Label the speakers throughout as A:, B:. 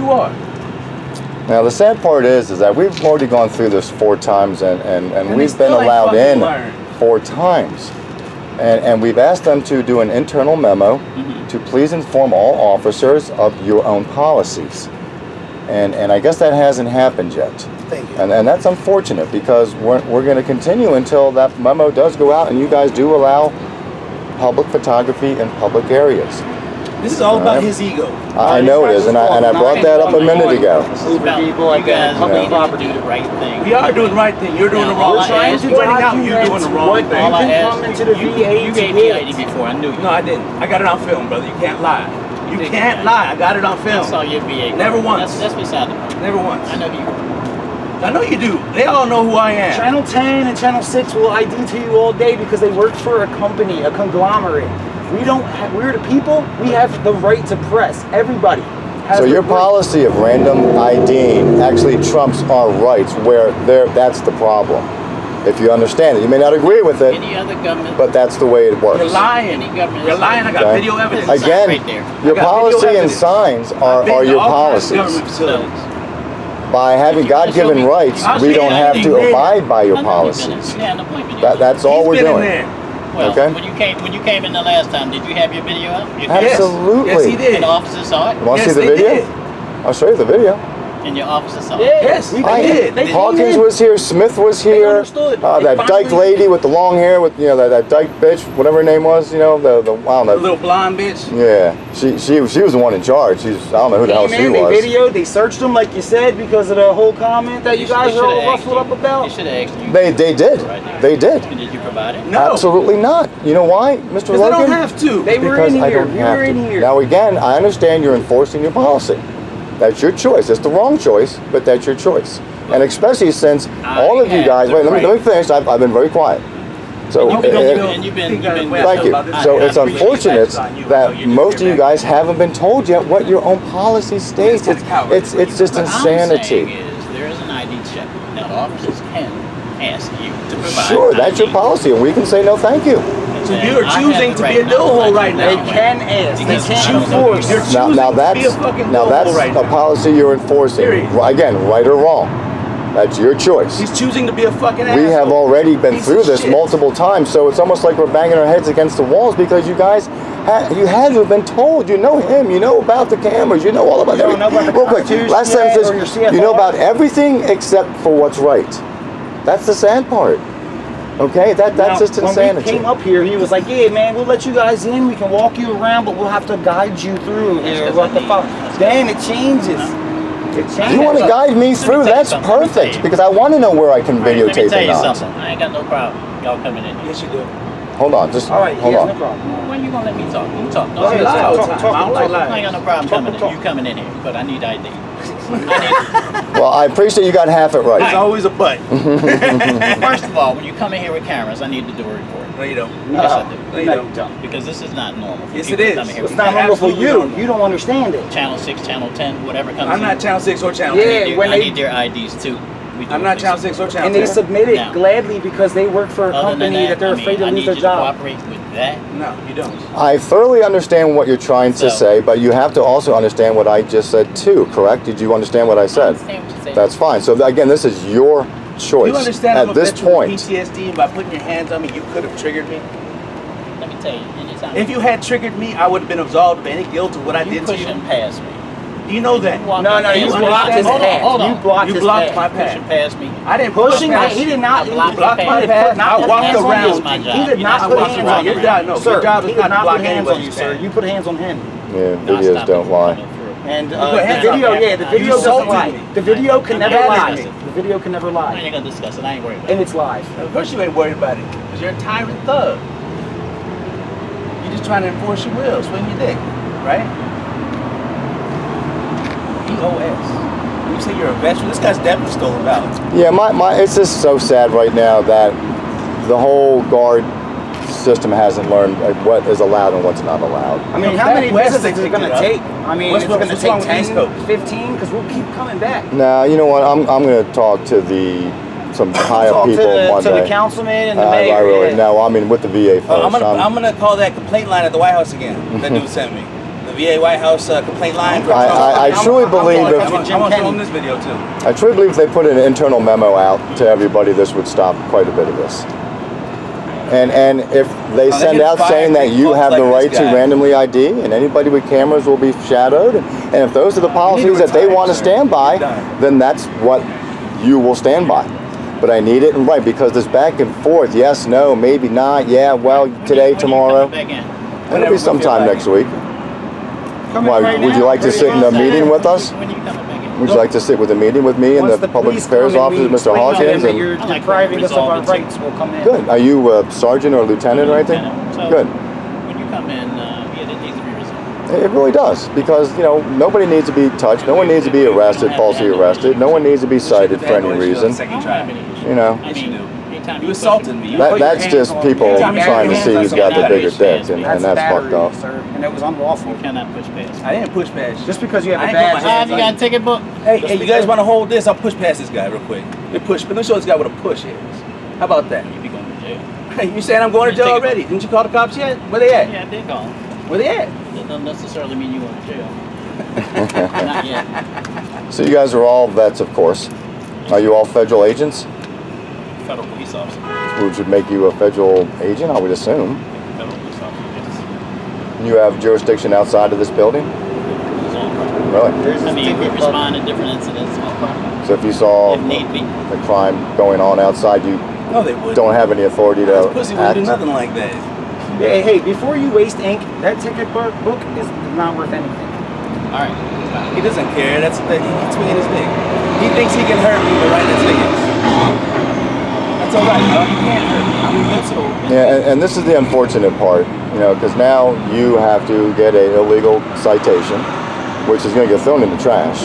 A: you are.
B: Now the sad part is that we've already gone through this 4 times, and we've been allowed in 4 times, and we've asked them to do an internal memo to please inform all officers of your own policies, and I guess that hasn't happened yet.
A: Thank you.
B: And that's unfortunate, because we're going to continue until that memo does go out and you guys do allow public photography in public areas.
A: This is all about his ego.
B: I know it is, and I brought that up a minute ago.
C: This is about people like that. Public property. Do the right thing.
A: We are doing the right thing. You're doing the wrong thing. You're pointing out you're doing the wrong thing.
C: All I asked you gave me ID before. I knew you.
A: No, I didn't. I got it on film, brother. You can't lie. You can't lie. I got it on film.
C: I saw your VA.
A: Never once.
C: That's beside the point.
A: Never once.
C: I know you.
A: I know you do. They all know who I am.
D: Channel 10 and Channel 6 will ID to you all day because they work for a company, a conglomerate. We don't have, we're the people, we have the right to press. Everybody has
B: So your
D: the right.
B: policy of random IDing actually trumps our rights, where that's the problem. If you understand it, you may not agree with it,
C: Any other government?
B: but that's the way it works.
A: You're lying.
C: Any government
A: You're lying. I got
B: Okay.
A: video evidence.
B: Again,
C: Right there.
B: your
A: I got
B: policy
A: video
B: and
A: evidence.
B: signs
A: I've
B: are
A: been to
B: your
A: all kinds of
B: policies.
A: government facilities.
B: By having God-given rights,
A: I'll
B: we
A: show
B: don't
A: you
B: have to
A: anything.
B: abide by your
C: I know you've been in.
B: policies.
C: Yeah, no point in it.
B: That's all
A: He's
B: we're
A: been in
B: doing.
A: there.
C: Well,
B: Okay.
C: when you came in the last time, did you have your video up? Your
B: Absolutely.
A: Yes, he did.
C: And the officer saw it?
B: You want to
A: Yes,
B: see the
A: they
B: video?
A: did.
B: I'll show you the video.
C: And your officer saw it?
D: Yeah,
A: Yes,
D: we
A: I
D: did.
A: did.
B: Hawkins was here, Smith was here,
D: understood.
B: that
D: They
B: dyke
D: finally-
B: lady with the long hair, with that dyke bitch, whatever her name was,
A: The little blonde bitch.
B: Yeah, she was the one in charge. I don't know who the hell she
D: They
B: was.
D: videoed, they searched them like you said because of the whole comment that you guys are all ruffled up
C: They
D: about.
C: should have asked you.
B: They did.
C: Right there.
B: They did.
C: And did you provide it?
A: No.
B: Absolutely not. You know why, Mr.
A: Because they
B: Logan?
A: don't have to.
D: They were
B: Because
D: in
B: I
D: here.
B: don't
D: We
B: have
D: were
B: to.
D: in here.
B: Now again, I understand you're enforcing your policy. That's your choice. It's the wrong choice, but that's your choice. And especially since all of you guys. Wait, let me finish. I've been very quiet. So
C: And you've been
B: thank you. So it's unfortunate that most of you guys haven't been told yet what your own policy states. It's just
C: What I'm saying
B: insanity.
C: is there is an ID check. Now, the officers can ask you to provide
B: Sure, that's your
C: ID.
B: policy, and we can say no, thank you.
A: So you're choosing to be a no-hole right now.
D: They can ask. They
C: Because
D: can't
C: I don't know
D: enforce.
A: You're choosing
B: Now
A: to be a
B: that's
A: fucking
B: now that's
A: no-hole right
B: a
A: now.
B: policy you're enforcing.
A: Period.
B: Again, right or wrong, that's your choice.
A: He's choosing to be a fucking asshole.
B: We have already been
A: Piece
B: through
A: of
B: this
A: shit.
B: multiple times, so it's almost like we're banging our heads against the walls because you guys, you had to have been told. You know him. You know about the cameras. You know all about
D: You don't
B: everything.
D: know about the
B: Real quick,
D: Constitution
B: last
D: yet,
B: sentence
D: or your
B: is,
D: CFR?
B: you know about everything except for what's right. That's the sad part. Okay, that's just
D: When
B: insanity.
D: we came up here, he was like, "Yeah, man, we'll let you guys in. We can walk you around, but we'll have to guide you through here. What the fuck?" Then it changes. It changes.
B: You want to guide me through? That's perfect, because I want to know where I can
C: Let me
B: videotape
C: tell
B: or
C: you
B: not.
C: something. I ain't got no problem. Y'all coming in here.
A: Yes, you do.
B: Hold on, just
D: All right,
B: hold
D: he has
B: on.
D: no problem.
C: When you gonna let me talk? You talk.
A: Don't
C: Don't
A: lie all the
D: talk,
A: time. I don't like
C: I ain't
A: lying.
C: got no problem coming in.
D: talk.
C: You coming in here, but I need ID.
B: Well, I appreciate you got half it
A: There's
B: right.
A: always a but.
C: First of all, when you come in here with cameras, I need to do a report.
A: No, you don't.
C: Yes, I do.
A: No, you don't.
C: Because this is not normal. for
A: Yes,
C: people
A: it
C: to come
A: is.
C: in here
D: It's
C: with
D: not normal for
A: Absolutely
D: you.
A: normal.
D: You don't understand it.
C: Channel 6, Channel 10, whatever comes
A: I'm
C: in.
A: not Channel 6 or Channel
D: Yeah,
A: 10.
C: I need
D: when
C: their, I
D: they-
C: need their IDs too. We do
A: I'm
C: it
A: not
C: for
A: Channel
C: some-
A: 6 or Channel
D: And
A: 10.
D: they submit it
C: Now-
D: gladly because they work for a
C: Other than
D: company that they're
C: I mean,
D: afraid to
C: I
D: lose
C: need
D: their
C: you
D: job.
C: to cooperate with that.
A: No, you don't.
B: I thoroughly understand what you're trying to
C: So-
B: say, but you have to also understand what I just said too, correct? Did you understand what I
C: I
B: said?
C: understand what you're saying.
B: That's fine. So again, this is your choice.
A: You understand I'm
B: At
A: a
B: this
A: veteran
B: point.
A: with PTSD, and by putting your hands on me, you could have triggered me.
C: Let me tell you, anytime
A: If you had triggered me, I would have been absolved of any guilt of what I
C: you
A: did to you.
C: pushing past me.
A: You know that.
C: You walk
D: No,
C: up
D: no,
C: past
D: you
C: me.
D: blocked his
C: Hold on,
D: path.
C: hold on.
D: You blocked
A: You
D: his
A: blocked
D: path.
A: my
C: Pushing
A: path.
C: past me.
A: I didn't push
D: Pushing,
A: past
D: he
A: you.
D: did not.
C: I blocked
D: He
A: blocked my
D: did
A: path.
D: not
A: I
D: put
A: walked
D: hands on
A: around
D: you.
A: you.
C: My job.
D: He did
C: You're
D: not
C: not
D: put
C: supposed
D: hands
C: to
D: on you.
A: Your job, no.
D: Sir,
A: Your job is
D: he
A: not
D: did
A: to
D: not
A: block
D: put hands on
A: anybody's
D: you, sir.
A: path.
D: You put hands on him.
B: Yeah,
C: No,
B: videos
C: stop
B: don't
C: it.
B: lie.
C: Coming through.
D: And
A: put
D: the
A: hands
D: video,
A: on me.
D: yeah, the video
A: You
D: doesn't
A: insulted
D: lie.
A: me.
D: The video can
C: I'm
D: never
C: not gonna
D: lie.
C: discuss it.
D: The video can never
C: I
D: lie.
C: ain't gonna discuss it. I ain't worried about
D: And
C: it.
D: it's live.
A: Of course you ain't worried about it, because you're a tyrant thug. You're just trying to enforce your will, swing your dick, right? EOS. You say you're a veteran, this guy's definitely stolen ballots.
B: Yeah, it's just so sad right now that the whole guard system hasn't learned what is allowed and what's not allowed.
D: I mean,
A: No,
D: how
A: back
D: many
A: west
D: visits
A: they
D: is it
A: picked
D: going
A: it
D: to
A: up.
D: take? I mean,
A: What's
D: it's going to
A: wrong with
D: take
A: East Coast?
D: 10, 15, because we'll keep coming back.
B: Now, you know what? I'm going to talk to some higher
D: Talk
B: people
D: to
B: Monday.
D: the councilman and the
B: I
D: mayor.
B: really
D: yeah.
B: no. I mean, with the VA first.
A: I'm gonna call that complaint line at the White House again. That dude sent me. the VA White House complaint line for
B: I truly believe
A: I
B: if
A: want to show them this video too.
B: I truly believe if they put an internal memo out to everybody, this would stop quite a bit of this. And if they send out saying that you have the right to randomly ID and anybody with cameras will be shadowed, and if those are the policies that they want to stand by, then that's what you will stand by. But I need it in right, because this back and forth, yes, no, maybe not, yeah, well, today, tomorrow. It'll be sometime next week. Why, would you like to sit in a meeting with us?
C: When you coming back in?
B: Would you like to sit with a meeting with me and
D: Once
B: the Public
D: police
B: Affairs
D: come and we
B: Officer, Mr.
D: explain to them
B: Hawkins?
D: that
B: And
D: you're depriving us of our rights, we'll come in.
B: good. Are you a sergeant or a lieutenant or anything?
C: So,
B: Good.
C: When you come in, yeah, it needs to be resolved.
B: It really does, because nobody needs to be touched. No one needs to be arrested, falsely arrested. No one needs to be cited for any reason.
A: Second try.
C: I mean,
A: Yes, you do.
C: anytime
A: You assaulted me.
B: That's just people trying to see who's got the bigger dick, and that's fucked
D: battery,
B: up.
D: sir, and it was unlawful.
C: You cannot push past.
A: I didn't push past you.
D: Just because you have
A: I
D: a
A: ain't put my
D: badge.
A: hands
C: You got a ticket book?
A: Hey, you guys want to hold this? I'll push past this guy real quick. Let me show this guy what a push is. How about that?
C: You be going to jail.
A: You saying I'm going to jail already? Didn't you call the cops yet? Where they at?
C: Yeah, I did call.
A: Where they at?
C: That doesn't necessarily mean you going to jail. Not yet.
B: So you guys are all vets, of course. Are you all federal agents?
C: Federal police officer.
B: Which would make you a federal agent, I would assume.
C: Federal police officer. Yes.
B: You have jurisdiction outside of this building?
C: It's all property.
B: Really?
D: There's
C: I
D: this
C: mean, we
D: ticket book.
C: respond to different incidents on property.
B: So if you saw
C: If need be.
B: a crime going on outside, you
A: No, they wouldn't.
B: don't have any authority
A: This
B: to
A: pussy wouldn't do
B: act?
A: nothing like that.
D: Hey, before you waste ink, that ticket book is not worth anything.
C: All right.
A: He doesn't care. He's swinging his dick. He thinks he can hurt me by writing his tickets. That's all right, bro. You can't hurt me. That's cool.
B: Yeah, and this is the unfortunate part, because now you have to get an illegal citation, which is going to get thrown in the trash.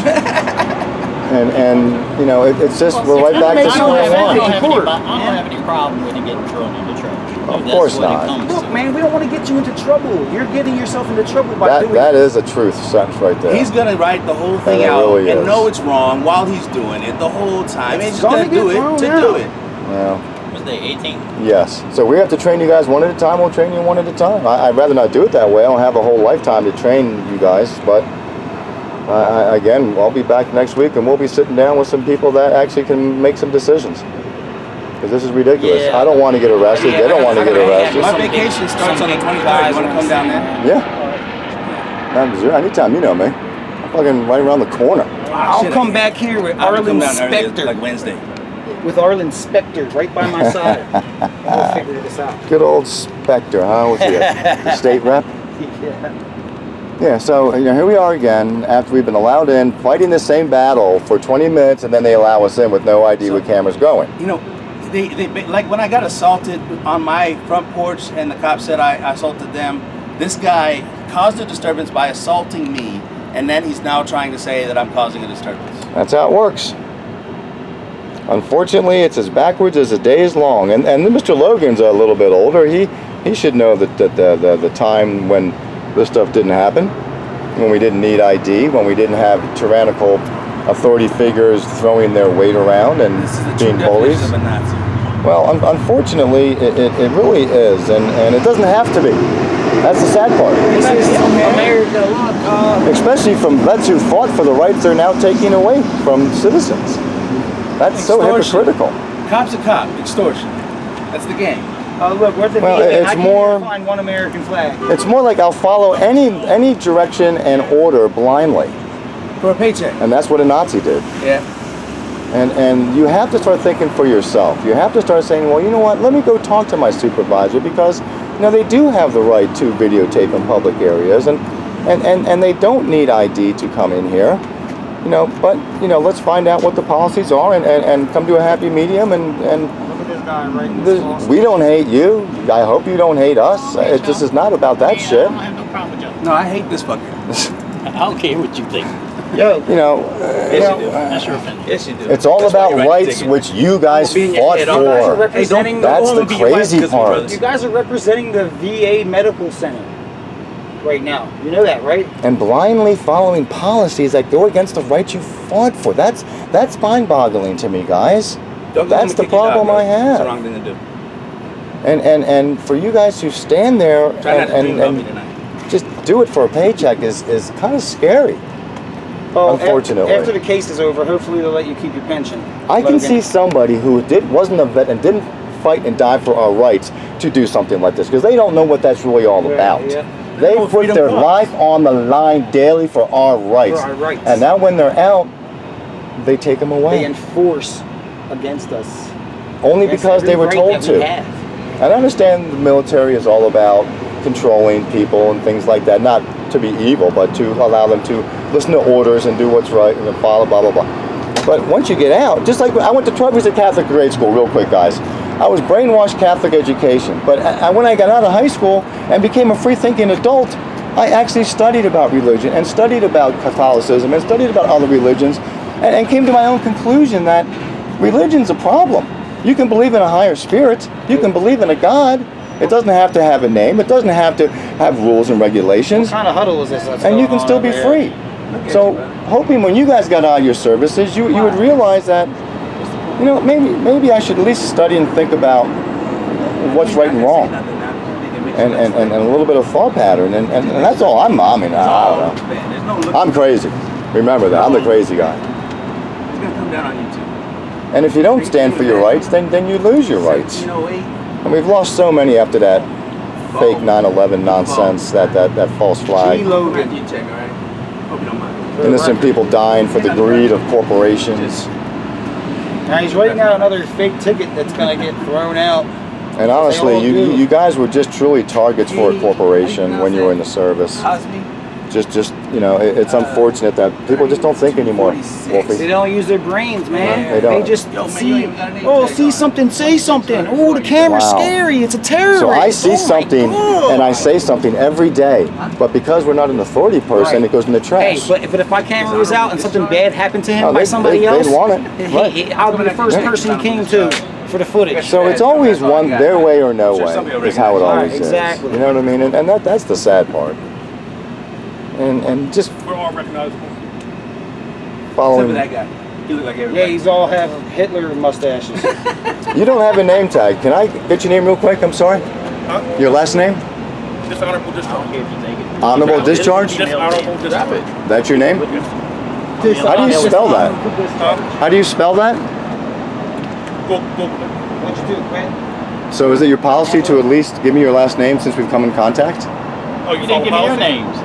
B: It's just, we're right back to
C: I
B: square one.
C: don't have any problem with it getting thrown in the trash.
B: Of
C: That's
B: course
C: what it
B: not.
C: comes
D: Look,
C: to.
D: man, we don't want to get you into trouble. You're getting yourself into trouble by doing
B: That is a truth sentence right there.
A: He's gonna write the whole thing
B: And it
A: out
B: really
A: and
B: is.
A: know it's wrong while he's doing it the whole time. He's just
D: gonna
A: gonna do
D: get
A: it
D: thrown
A: to
D: out.
A: do it.
B: Yeah.
C: Was they 18?
B: Yes. So we have to train you guys one at a time. We'll train you one at a time. I'd rather not do it that way. I don't have a whole lifetime to train you guys. But again, I'll be back next week, and we'll be sitting down with some people that actually can make some decisions. Because this is ridiculous.
C: Yeah.
B: I don't want to get arrested. They don't want to get arrested.
A: My vacation starts on the 23rd. You wanna come down there?
B: Yeah. Anytime, you know me. I'm fucking right around the corner.
D: I'll
A: Shit,
D: come back here with
A: I'll come
D: Arlen
A: down early,
D: Specter.
A: like Wednesday.
D: With Arlen Specter right by my side. We'll figure this out.
B: Good old Spectre, huh? What's he, the state rep?
D: Yeah.
B: Yeah, so here we are again after we've been allowed in, fighting the same battle for 20 minutes, and then they allow us in with no ID with cameras going.
A: They like when I got assaulted on my front porch and the cop said I assaulted them, this guy caused a disturbance by assaulting me, and then he's now trying to say that I'm causing a disturbance.
B: That's how it works. Unfortunately, it's as backwards as a day is long. And Mr. Logan's a little bit older. He should know that the time when this stuff didn't happen, when we didn't need ID, when we didn't have tyrannical authority figures throwing their weight around and
A: This is the
B: being
A: true
B: bullies.
A: definition of a Nazi.
B: Well, unfortunately, it really is, and it doesn't have to be. That's the sad part.
D: This is America. Look,
B: Especially from vets who fought for the rights they're now taking away from citizens. That's so
A: Extortion.
B: hypocritical.
A: Cop's a cop. Extortion. That's the game.
D: look, where's the
B: Well,
D: VA?
B: it's
D: I can't
B: more-
D: even find one American flag.
B: It's more like I'll follow any direction and order blindly,
A: For a paycheck.
B: and that's what a Nazi did.
A: Yeah.
B: And you have to start thinking for yourself. You have to start saying, well, you know what? Let me go talk to my supervisor, because they do have the right to videotape in public areas, and they don't need ID to come in here. But let's find out what the policies are and come to a happy medium. And
D: Look at this guy right in this lawsuit.
B: we don't hate you. I hope you don't hate us. This is not about that
C: Yeah,
B: shit.
C: I don't have no problem with you.
A: No, I hate this fucker.
C: I don't care what you think.
D: Yo,
A: Yes, you do.
C: That's your opinion.
A: Yes, you do.
B: it's all
A: That's why
B: about
A: you write the
B: rights
A: ticket.
B: which you guys
A: Be in your
B: fought
A: head.
D: you guys are
B: for.
D: representing
B: That's
A: Go home
B: the
A: and be your wife
B: crazy
A: because of your
B: part.
A: brothers.
D: You guys are representing the VA Medical Center right now. You know that, right?
B: And blindly following policies that go against the rights you fought for. That's mind-boggling to me, guys.
A: Don't go home
B: That's
A: and
B: the
A: kick your dog,
B: problem
A: bro.
B: I
A: It's
B: have.
A: the wrong thing to do.
B: And for you guys to stand there
A: Try not to dream about me
B: and
A: tonight.
B: just do it for a paycheck is kind of scary.
D: Well,
B: Unfortunately.
D: after the case is over, hopefully they'll let you keep your pension.
B: I can
D: Logan.
B: see somebody who wasn't a vet and didn't fight and die for our rights to do something like this because they don't know what that's really all about.
D: Yeah.
B: They
A: know
B: put
A: freedom
B: their
A: costs.
B: life on the line daily for our rights.
D: For our rights.
B: And now when they're out, they take them away.
D: They enforce against us.
B: Only
D: Against
B: because they
D: every
B: were
D: right
B: told
D: that we
B: to.
D: have.
B: And I understand the military is all about controlling people and things like that, not to be evil, but to allow them to listen to orders and do what's right and then follow, blah, blah, blah. But once you get out, just like I went to 12 years of Catholic grade school, real quick, guys. I was brainwashed Catholic education. But when I got out of high school and became a free-thinking adult, I actually studied about religion and studied about Catholicism and studied about other religions and came to my own conclusion that religion's a problem. You can believe in a higher spirit. You can believe in a God. It doesn't have to have a name. It doesn't have to have rules and regulations.
D: What kind of huddle is this?
B: And you can still be free. So hoping when you guys got out of your services, you would realize that, you know, maybe I should at least study and think about what's right and wrong. And a little bit of thought pattern. And that's all. I mean, I don't know. I'm crazy. Remember that. I'm the crazy guy.
A: It's going to come down on you too.
B: And if you don't stand for your rights, then you lose your rights. And we've lost so many after that fake 9/11 nonsense, that false flag. Innocent people dying for the greed of corporations.
D: Now he's writing out another fake ticket that's going to get thrown out.
B: And honestly, you guys were just truly targets for a corporation when you were in the service. Just you know, it's unfortunate that people just don't think anymore.
D: They
B: Wolfie.
D: don't use their brains, man.
B: They don't.
D: just see something, say something. Oh, the camera's
B: Wow.
D: scary. It's a terrorist.
B: So I see
D: Oh my
B: something
D: God.
B: and I say something every day, but because we're not an authority person,
D: Right.
B: it goes in the
D: Hey,
B: trash.
D: but if my camera was out and something bad happened to him
B: Oh,
D: by
B: they'd
D: somebody else,
B: want it. Right.
D: I'll be the first
B: Yeah.
D: person he came to for the footage.
B: So it's always one their way or no way is how it always
D: Right, exactly.
B: is. You know what I mean? And that's the sad part. And just
E: We're all recognizable.
B: following.
A: Except for that guy. He looked like everybody.
D: Yeah, he's all have Hitler mustaches.
B: You don't have a name tag. Can I get your name real quick? I'm sorry.
E: Huh?
B: Your last name?
E: Dishonorable
C: I don't
E: discharge.
C: care if you take it.
B: Honorable discharge?
E: Dishonorable discharge.
B: That's your name? How do you spell that? How do you spell that?
E: Google it.
D: What'd you do, Quinn?
B: So is it your policy to at least give me your last name since we've come in contact?
E: Oh,
C: You didn't give me your names.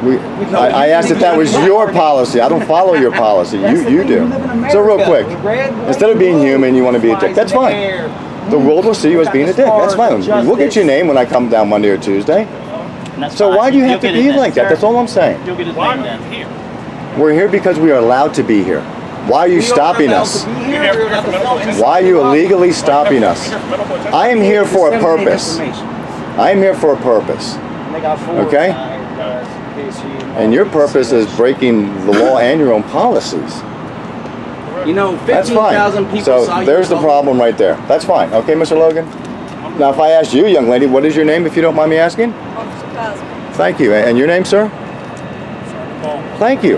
B: I asked if that was your policy. I don't follow your policy. You do. So real quick, instead of being human, you want to be a dick. That's fine. The world will see you as being a dick. That's fine. We'll get your name when I come down Monday or Tuesday.
C: And that's
B: So
C: fine.
B: why do you
C: You'll
B: have to
C: get his
B: be
C: name.
B: like that? That's all I'm saying.
C: You'll get his
E: Why
C: name
E: are
C: then.
E: you here?
B: We're here because we are allowed to be here. Why are you stopping us? Why are you illegally stopping us? I am here for a purpose. I am here for a purpose. Okay? And your purpose is breaking the law and your own policies.
A: You know,
B: That's
A: 15,000
B: fine.
A: people
B: So
A: saw you.
B: there's the problem right there. That's fine. Okay, Mr. Logan? Now, if I ask you, young lady, what is your name, if you don't mind me asking? Thank you. And your name, sir? Thank you.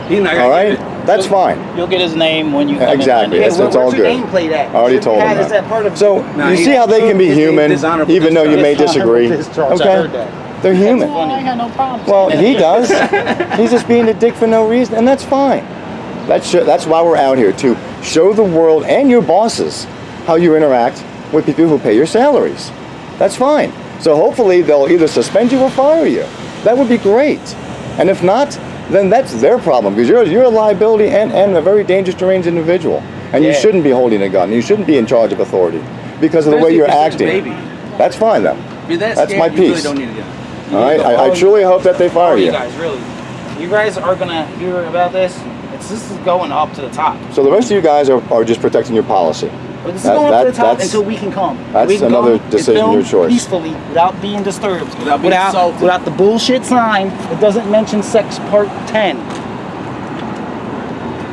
A: He's not gonna
B: All right?
A: get it.
B: That's fine.
C: You'll get his name when you come
B: Exactly.
C: in.
B: It's all
D: Where's your
B: good.
D: nameplate at?
B: I already told him
D: Is that part
B: that.
D: of
B: So
A: No,
B: you see how they can be
A: it's
B: human,
A: dishonorable
B: even though you may
D: discharge.
B: disagree.
D: Dishonorable discharge. I heard
B: Okay?
D: that.
B: They're human.
C: Well, I got no problem.
B: Well, he does. He's just being a dick for no reason, and that's fine. That's why we're out here, to show the world and your bosses how you interact with people who pay your salaries. That's fine. So hopefully they'll either suspend you or fire you. That would be great. And if not, then that's their problem, because you're a liability and a very dangerous, deranged individual. And you
D: Yeah.
B: shouldn't be holding a gun. You shouldn't be in charge of authority because of the way
A: Especially
B: you're
A: if it's just a
B: acting.
A: baby.
B: That's fine, though.
A: If you're that
B: That's
A: scared,
B: my
A: you really
B: piece.
A: don't need a gun.
B: All right? I truly hope that they fire
D: Oh, you
B: you.
D: guys, really. You guys are gonna hear about this. This is going up to the top.
B: So the rest of you guys are just protecting your policy.
D: But this
B: That-
D: is going up to the
B: that-
D: top
B: that's-
D: until we can come.
B: that's
D: We can
B: another
D: come and
B: decision,
D: film
B: your choice.
D: Peacefully, without being disturbed,
A: Without being assaulted.
D: without the bullshit sign that doesn't mention sex part 10.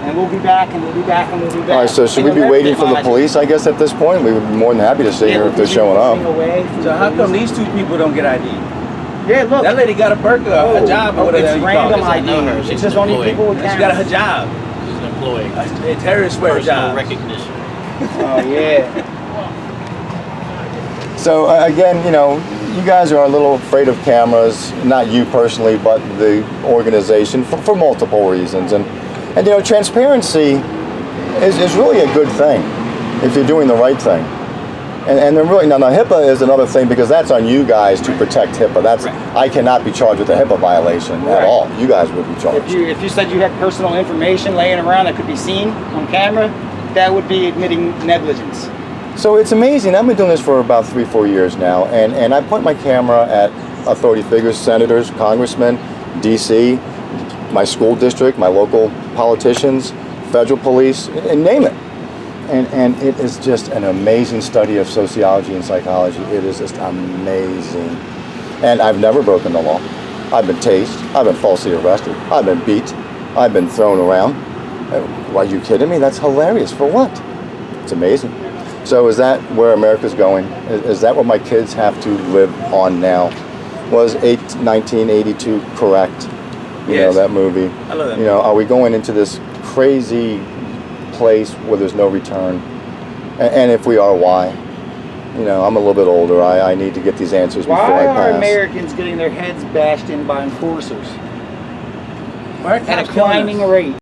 D: And we'll be back, and we'll be back, and we'll be back.
B: All right, so should we be waiting for the police, I guess, at this point? We would be more than happy to stay here if they're showing up.
A: So how come these two people don't get ID?
D: Yeah, look.
A: That lady got a perk, a job, or whatever
D: It's
A: you call
D: random
A: it.
C: I know her.
D: ID.
C: She's
D: It's just
C: an
D: only
C: employee.
D: people with
A: She got a
D: cameras.
A: hijab.
C: She's an employee.
A: A terrorist wear
C: Personal
A: job.
C: recognition.
D: Oh, yeah.
B: So again, you guys are a little afraid of cameras, not you personally, but the organization for multiple reasons. And you know, transparency is really a good thing if you're doing the right thing. And they're really, now HIPAA is another thing because that's on you guys to protect HIPAA. That's, I cannot be charged with a HIPAA violation at all. You guys would be charged.
D: If you said you had personal information laying around that could be seen on camera, that would be admitting negligence.
B: So it's amazing. I've been doing this for about 3-4 years now, and I point my camera at authority figures, senators, congressmen, DC, my school district, my local politicians, federal police, and name it. And it is just an amazing study of sociology and psychology. It is just amazing. And I've never broken the law. I've been tased. I've been falsely arrested. I've been beat. I've been thrown around. Are you kidding me? That's hilarious. For what? It's amazing. So is that where America's going? Is that what my kids have to live on now? Was 1982 correct? You know, that movie.
A: I love that
B: You know, are we going into this crazy place where there's no return? And if we are, why? You know, I'm a little bit older. I need to get these answers before
D: Why
B: I
D: are
B: pass.
D: Americans getting their heads bashed in by enforcers
A: Why are
D: at a
A: cops killing us?
D: climbing rate?